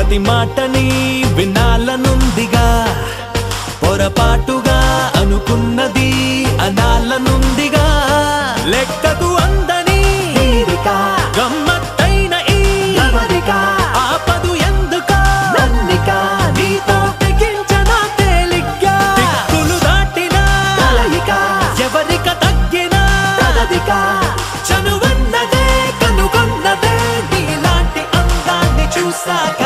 ప్రతి మాటని వినాలనుందిగా, పొరపాటుగా అనుకున్నది అనాలనుందిగా. లెక్కకు అందని గమ్మత్తైన ఈ ఆపదు ఎందుకా నన్నికా, నీతో తెగించన తేలిగ్గా. దిక్కులు దాటినా ఎవరిక తగ్గినా చనువన్నదే కనుగొన్నదే నీలాంటి అందాన్ని చూసాక.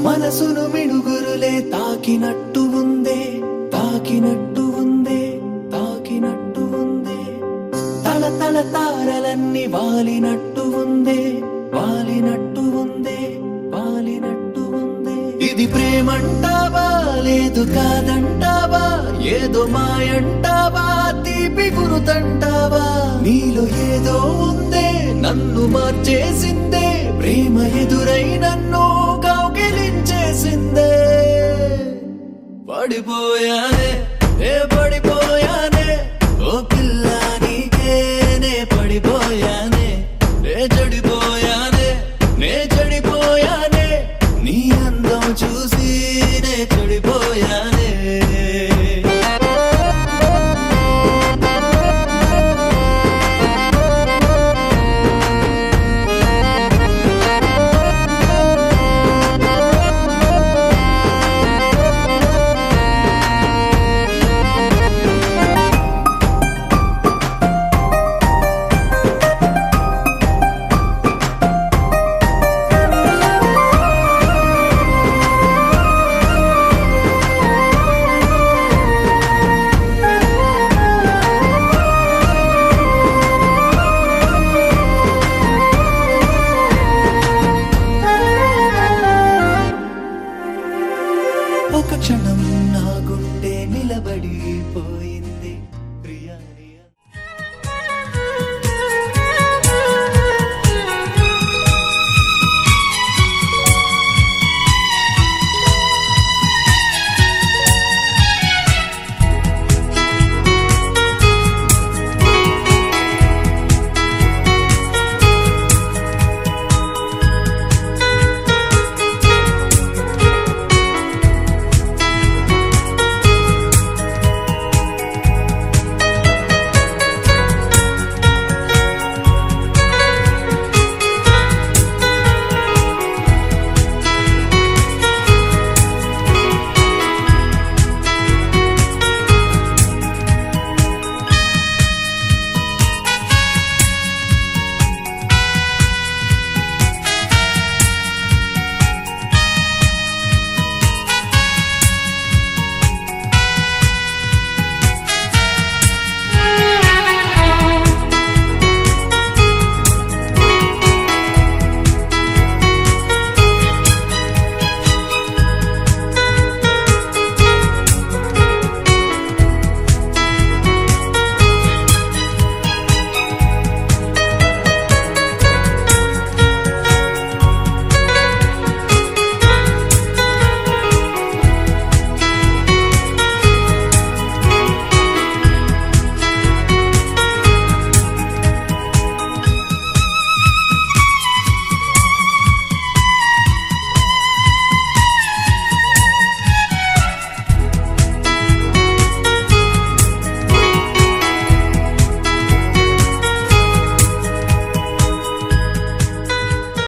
మనసును మిడుగురులే తాకినట్టు ఉందే, తాకినట్టు ఉందే, తాకినట్టు ఉందే. తల తల తారలన్నీ వాలినట్టు ఉందే, వాలినట్టు ఉందే, వాలినట్టు ఉందే. ఇది ప్రేమంటావా లేదు కాదంటావా, ఏదో మాయంటావా తీపి గురుతంటావా. నీలో ఏదో ఉందే నన్ను మార్చేసిందే, ప్రేమ ఎదురై నన్ను కౌగిలించేసిందే. పడిపోయానే